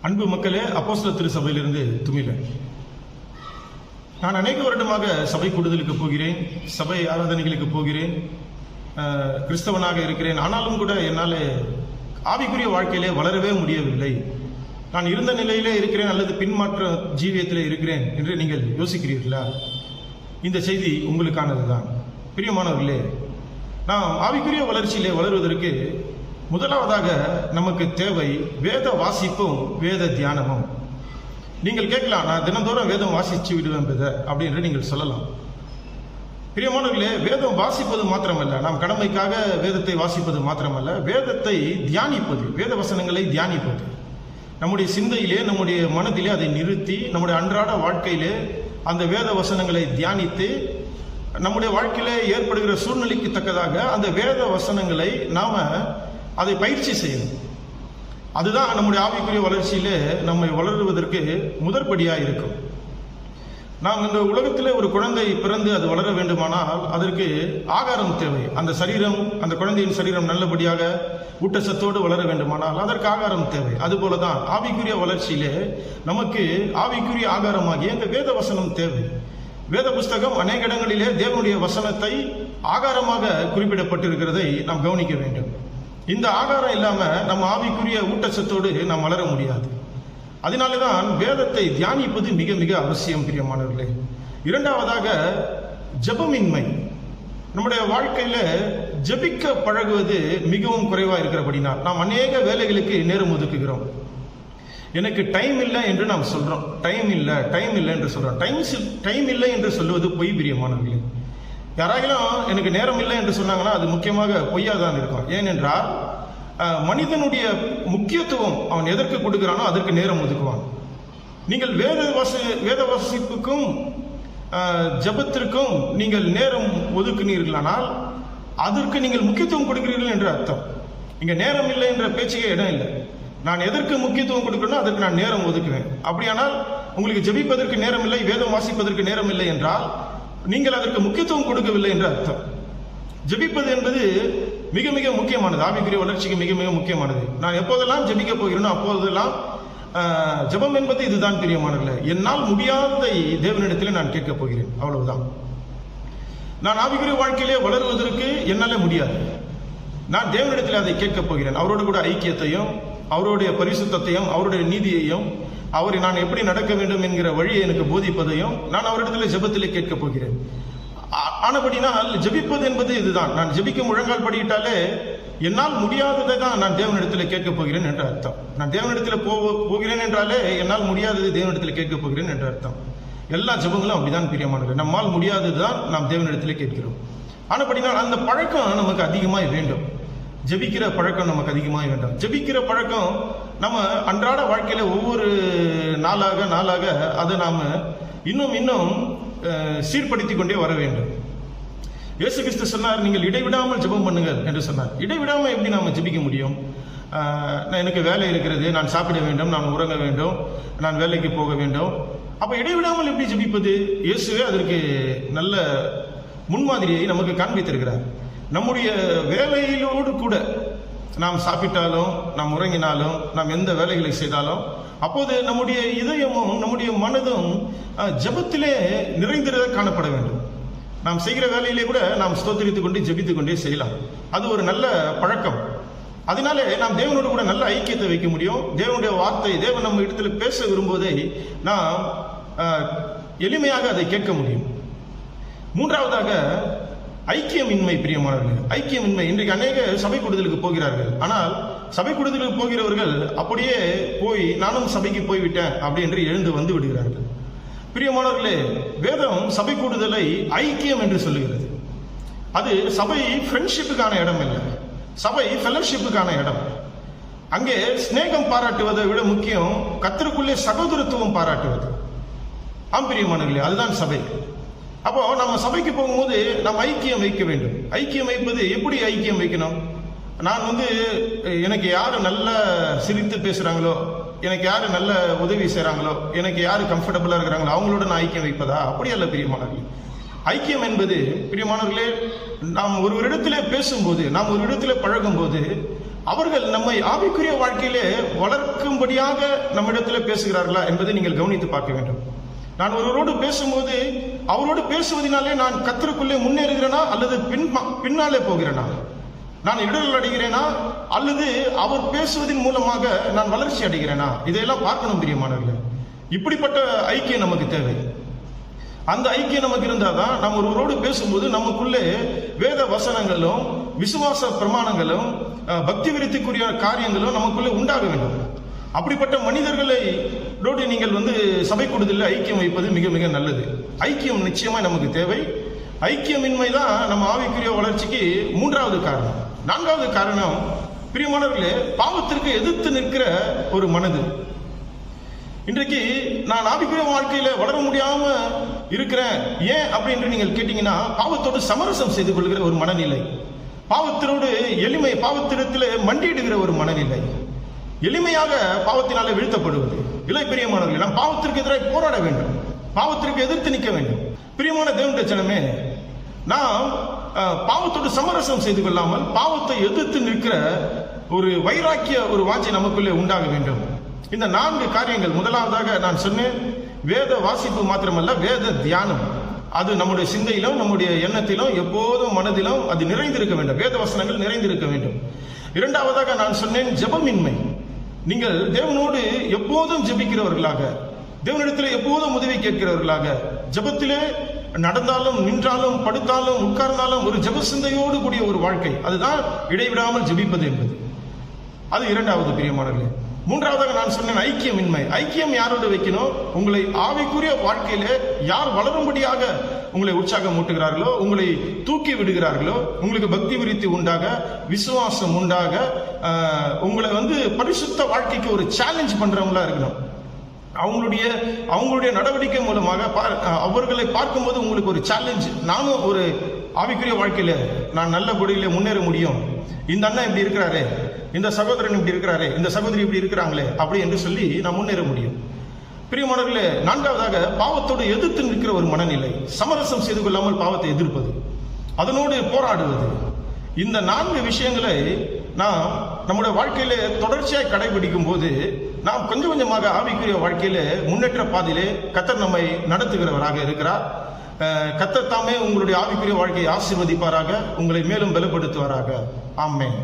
அன்பு மக்களே, அப்போஸ்தலர் திருச்சபையிலிருந்து துமில. நான் அநேக வருடமாக சபை கூடுதலுக்கு போகிறேன், சபை ஆராதனைகளுக்கு போகிறேன், கிறிஸ்தவனாக இருக்கிறேன். ஆனாலும் கூட என்னால் ஆவிக்குரிய வாழ்க்கையிலே வளரவே முடியவில்லை. நான் இருந்த நிலையிலே இருக்கிறேன் அல்லது பின்மாற்ற ஜீவியத்திலே இருக்கிறேன் என்று நீங்கள் யோசிக்கிறீர்களா? இந்த செய்தி உங்களுக்கானது தான். பிரியமானவர்களே, நாம் ஆவிக்குரிய வளர்ச்சியிலே வளருவதற்கு முதலாவதாக நமக்கு தேவை வேத வாசிப்பும் வேத தியானமும். நீங்கள் கேட்கலாம், நான் தினந்தோறும் வேதம் வாசிச்சு விடுவேன் அப்படின்னு நீங்கள் சொல்லலாம். பிரியமானவர்களே, வேதம் வாசிப்பது மாத்திரமல்ல, நாம் கடமைக்காக வேதத்தை வாசிப்பது மாத்திரமல்ல, வேதத்தை தியானிப்பது, வேத வசனங்களை தியானிப்பது, நம்முடைய சிந்தையிலே நம்முடைய மனதிலே அதை நிறுத்தி நம்முடைய அன்றாட வாழ்க்கையிலே அந்த வேத வசனங்களை தியானித்து நம்முடைய வாழ்க்கையிலே ஏற்படுகிற சூழ்நிலைக்கு தக்கதாக அந்த வேத வசனங்களை நாம அதை பயிற்சி செய்யணும். அதுதான் நம்முடைய ஆவிக்குரிய வளர்ச்சியிலே நம்மை வளருவதற்கு முதற்படியாக இருக்கும். நாம் இந்த உலகத்தில் ஒரு குழந்தை பிறந்து அது வளர வேண்டுமானால் அதற்கு ஆகாரம் தேவை. அந்த சரீரம், அந்த குழந்தையின் சரீரம் நல்லபடியாக ஊட்டச்சத்தோடு வளர வேண்டுமானால் அதற்கு ஆகாரம் தேவை. அதுபோலதான் ஆவிக்குரிய வளர்ச்சியிலே நமக்கு ஆவிக்குரிய ஆகாரமாகிய இந்த வேத வசனம் தேவை. வேத புஸ்தகம் அநேக இடங்களிலே தேவனுடைய வசனத்தை ஆகாரமாக குறிப்பிடப்பட்டிருக்கிறதை நாம் கவனிக்க வேண்டும். இந்த ஆகாரம் இல்லாம நம்ம ஆவிக்குரிய ஊட்டச்சத்தோடு நாம் வளர முடியாது. அதனாலதான் வேதத்தை தியானிப்பது மிக மிக அவசியம். பிரியமானவர்களே, இரண்டாவதாக ஜெபமின்மை. நம்முடைய வாழ்க்கையில ஜெபிக்க பழகுவது மிகவும் குறைவா இருக்கிறபடினால் நாம் அநேக வேலைகளுக்கு நேரம் ஒதுக்குகிறோம். எனக்கு டைம் இல்லை என்று நாம் சொல்றோம். டைம் இல்லை என்று சொல்றோம். டைம் இல்லை என்று சொல்லுவது பொய். பிரியமானவர்களே, யாராகிலும் எனக்கு நேரம் இல்லை என்று சொன்னாங்கன்னா அது முக்கியமாக பொய்யா தான் இருக்கும். ஏனென்றால் மனிதனுடைய முக்கியத்துவம் அவன் எதற்கு கொடுக்கிறானோ அதற்கு நேரம் ஒதுக்குவான். நீங்கள் வேத வாசிப்புக்கும் ஜபத்திற்கும் நீங்கள் நேரம் ஒதுக்குனீர்களானால் அதற்கு நீங்கள் முக்கியத்துவம் கொடுக்கிறீர்கள் என்று அர்த்தம். இங்க நேரம் இல்லை என்ற பேச்சுக்கே இடம் இல்லை. நான் எதற்கு முக்கியத்துவம் கொடுக்கணும் அதற்கு நான் நேரம் ஒதுக்குவேன். அப்படியானால் உங்களுக்கு ஜெபிப்பதற்கு நேரம் இல்லை, வேதம் வாசிப்பதற்கு நேரம் இல்லை என்றால் நீங்கள் அதற்கு முக்கியத்துவம் கொடுக்கவில்லை என்று அர்த்தம். ஜெபிப்பது என்பது மிக மிக முக்கியமானது, ஆவிக்குரிய வளர்ச்சிக்கு மிக மிக முக்கியமானது. நான் எப்போதெல்லாம் ஜெபிக்க போகிறேனோ அப்போதெல்லாம் ஜெபம் என்பது இதுதான். பிரியமானவர்களே, என்னால் முடியாததை தேவனிடத்தில் நான் கேட்க போகிறேன், அவ்வளவுதான். நான் ஆவிக்குரிய வாழ்க்கையிலே வளருவதற்கு என்னால முடியாது. நான் தேவனிடத்தில் அதை கேட்க போகிறேன். அவரோடு கூட ஐக்கியத்தையும், அவருடைய பரிசுத்தத்தையும், அவருடைய நீதியையும், அவரை நான் எப்படி நடக்க வேண்டும் என்கிற வழியை எனக்கு போதிப்பதையும் நான் அவரிடத்தில் ஜெபத்திலே கேட்க போகிறேன். ஆனபடினால் ஜெபிப்பது என்பது இதுதான். நான் ஜெபிக்க முழங்கால் படியிட்டாலே என்னால் முடியாததை தான் நான் தேவனிடத்தில் கேட்க போகிறேன் என்று அர்த்தம். நான் தேவனிடத்தில் போகிறேன் என்றாலே என்னால் முடியாததை தேவனிடத்தில் கேட்க போகிறேன் என்று அர்த்தம். எல்லா ஜெபங்களும் அப்படிதான். பிரியமானது, நம்மால் முடியாததுதான் நாம் தேவனிடத்தில் கேட்கிறோம். ஆனபடினால் அந்த பழக்கம் நமக்கு அதிகமாக வேண்டும். ஜெபிக்கிற பழக்கம் நமக்கு அதிகமாக வேண்டும். ஜெபிக்கிற பழக்கம் நம்ம அன்றாட வாழ்க்கையில ஒவ்வொரு நாளாக அதை நாம இன்னும் சீர்படுத்திக் கொண்டே வர வேண்டும். இயேசு கிறிஸ்து சொன்னார், நீங்கள் இடைவிடாமல் ஜெபம் பண்ணுங்கள் என்று சொன்னார். இடைவிடாமல் எப்படி நாம ஜெபிக்க முடியும்? எனக்கு வேலை இருக்கிறது, நான் சாப்பிட வேண்டும், நான் உறங்க வேண்டும், நான் வேலைக்கு போக வேண்டும். அப்ப இடைவிடாமல் எப்படி ஜெபிப்பது? இயேசுவே அதற்கு நல்ல முன்மாதிரியை நமக்கு காண்பித்திருக்கிறார். நம்முடைய வேலையிலோடு கூட நாம் சாப்பிட்டாலும், நாம் உறங்கினாலும், நாம் எந்த வேலைகளை செய்தாலும் அப்போது நம்முடைய இதயமும் நம்முடைய மனதும் ஜெபத்திலே நிறைந்திருக்க காணப்பட வேண்டும். நாம் செய்கிற வேலையிலே கூட நாம் ஸ்தோத்திரித்துக் கொண்டு ஜெபித்துக் கொண்டே செய்யலாம். அது ஒரு நல்ல பழக்கம். அதனாலே நாம் தேவனோடு கூட நல்ல ஐக்கியத்தை வைக்க முடியும். தேவனுடைய வார்த்தை, தேவன் நம்ம இடத்துல பேச விரும்புவதை நாம் எளிமையாக அதை கேட்க முடியும். மூன்றாவதாக ஐக்கியமின்மை. பிரியமானவர்களே, ஐக்கியமின்மை. இன்றைக்கு அநேக சபை கூடுதலுக்கு போகிறார்கள். ஆனால் சபை கூடுதலுக்கு போகிறவர்கள் அப்படியே போய் நானும் சபைக்கு போய்விட்டேன் அப்படி என்று எழுந்து வந்து விடுகிறார்கள். பிரியமானவர்களே, வேதம் சபை கூடுதலை ஐக்கியம் என்று சொல்லுகிறது. அது சபை ஃப்ரெண்ட்ஷிப்புக்கான இடம் இல்லை, சபை ஃபெலோஷிப்புக்கான இடம். அங்கே ஸ்நேகம் பாராட்டுவதை விட முக்கியம் கர்த்தருக்குள்ளே சகோதரத்துவம் பாராட்டுவது. ஆம் பிரியமானவர்களே, அதுதான் சபை. அப்போ நம்ம சபைக்கு போகும்போது நம்ம ஐக்கியம் வைக்க வேண்டும். ஐக்கியம் வைப்பது எப்படி? ஐக்கியம் வைக்கணும். நான் எனக்கு யாரு நல்லா சிரித்து பேசுறாங்களோ, எனக்கு யாரு நல்ல உதவி செய்யறாங்களோ, எனக்கு யாரு கம்ஃபர்டபுளா இருக்கிறாங்களோ அவங்களோட நான் ஐக்கியம் வைப்பதா? அப்படி அல்ல பிரியமானவர்களே. ஐக்கியம் என்பது, பிரியமானவர்களே, நாம் ஒரு இடத்துல பேசும்போது, நாம் ஒரு இடத்துல பழகும் போது அவர்கள் நம்மை ஆவிக்குரிய வாழ்க்கையிலே வளர்க்கும்படியாக நம்மிடத்துல பேசுகிறார்களா என்பதை நீங்கள் கவனித்து பார்க்க வேண்டும். நான் ஒருவரோடு பேசும்போது அவரோடு பேசுவதனாலே நான் கர்த்தருக்குள்ளே முன்னேறுகிறேனா அல்லது பின்னாலே போகிறேனா, நான் இடர்கள் அடைகிறேனா அல்லது அவர் பேசுவதன் மூலமாக நான் வளர்ச்சி அடைகிறேனா, இதையெல்லாம் பார்க்கணும் பிரியமானவர்களே. இப்படிப்பட்ட ஐக்கியம் நமக்கு தேவை. அந்த ஐக்கியம் நமக்கு இருந்தாதான் நம்ம ஒருவரோடு பேசும்போது நமக்குள்ளே வேத வசனங்களும் விசுவாச பிரமாணங்களும் பக்தி விருத்திக்குரிய காரியங்களும் நமக்குள்ளே உண்டாக வேண்டும். அப்படிப்பட்ட மனிதர்களை நீங்கள் சபை கூடுதலில் ஐக்கியம் வைப்பது மிக மிக நல்லது. ஐக்கியம் நிச்சயமா நமக்கு தேவை. ஐக்கியமின்மை தான் நம்ம ஆவிக்குரிய வளர்ச்சிக்கு மூன்றாவது காரணம். நான்காவது காரணம் பிரியமானவர்களே, பாவத்திற்கு எதிர்த்து நிற்கிற ஒரு மனது. இன்றைக்கு நான் ஆவிக்குரிய வாழ்க்கையில வளர முடியாம இருக்கிறேன் ஏன் அப்படின்னு நீங்கள் கேட்டீங்கன்னா, பாவத்தோடு சமரசம் செய்து கொள்கிற ஒரு மனநிலை, பாவத்தினோடு பாவத்திடத்திலே மண்டியிடுகிற ஒரு மனநிலை, எளிமையாக பாவத்தினாலே வீழ்த்தப்படுவது. இல்லை பிரியமானவர்களே, நாம் பாவத்திற்கு எதிராக போராட வேண்டும், பாவத்திற்கு எதிர்த்து நிற்க வேண்டும். பிரியமான தேவனுடைய ஜனமே, நாம் பாவத்தோடு சமரசம் செய்து கொள்ளாமல் பாவத்தை எதிர்த்து நிற்கிற ஒரு வைராக்கிய ஒரு வாஞ்சை நமக்குள்ளே உண்டாக வேண்டும். இந்த 4 காரியங்கள், முதலாவதாக நான் சொன்னேன், வேத வாசிப்பு மாத்திரமல்ல, வேத தியானம். அது நம்முடைய சிந்தையிலும் நம்முடைய எண்ணத்திலும் எப்போதும் மனதிலும் அது நிறைந்திருக்க வேண்டும், வேத வசனங்கள் நிறைந்திருக்க வேண்டும். இரண்டாவதாக நான் சொன்னேன் ஜெபமின்மை. நீங்கள் தேவனோடு எப்போதும் ஜெபிக்கிறவர்களாக, தேவனிடத்தில் எப்போதும் உதவி கேட்கிறவர்களாக, ஜெபத்திலே நடந்தாலும் நின்றாலும் படுத்தாலும் உட்கார்ந்தாலும் ஒரு ஜெப சிந்தையோடு கூடிய ஒரு வாழ்க்கை, அதுதான் இடைவிடாமல் ஜெபிப்பது என்பது. அது இரண்டாவது பிரியமானவர்களே. மூன்றாவதாக நான் சொன்னேன் ஐக்கியமின்மை. ஐக்கியம் யாரோடு வைக்கணும்? உங்களை ஆவிக்குரிய வாழ்க்கையில யார் வளரும்படியாக உங்களை உற்சாகம் ஊட்டுகிறார்களோ, உங்களை தூக்கி விடுகிறார்களோ, உங்களுக்கு பக்தி விருத்தி உண்டாக, விசுவாசம் உண்டாக, உங்களை பரிசுத்த வாழ்க்கைக்கு ஒரு சேலஞ்ச் பண்றவங்களா இருக்கணும். அவங்களுடைய நடவடிக்கை மூலமாக அவர்களை பார்க்கும்போது உங்களுக்கு ஒரு சேலஞ்ச், நானும் ஒரு ஆவிக்குரிய வாழ்க்கையில நான் நல்லபடியில முன்னேற முடியும், இந்த அண்ணன் இப்படி இருக்கிறாரு, இந்த சகோதரன் இப்படி இருக்கிறாரு, இந்த சகோதரி இப்படி இருக்கிறாங்களே அப்படி என்று சொல்லி நான் முன்னேற முடியும். பிரியமானவர்களே, நான்காவதாக பாவத்தோடு எதிர்த்து நிற்கிற ஒரு மனநிலை, சமரசம் செய்து கொள்ளாமல் பாவத்தை எதிர்ப்பது, அதனோடு போராடுவது. இந்த 4 விஷயங்களை நாம் நம்முடைய வாழ்க்கையில தொடர்ச்சியாக கடைபிடிக்கும் போது நாம் கொஞ்சம் கொஞ்சமாக ஆவிக்குரிய வாழ்க்கையில முன்னேற்ற பாதையிலே கர்த்தர் நம்மை நடத்துகிறவராக இருக்கிறார். கர்த்தர் தாமே உங்களுடைய ஆவிக்குரிய வாழ்க்கையை ஆசீர்வதிப்பாராக, உங்களை மேலும் பலப்படுத்துவாராக. ஆமென்.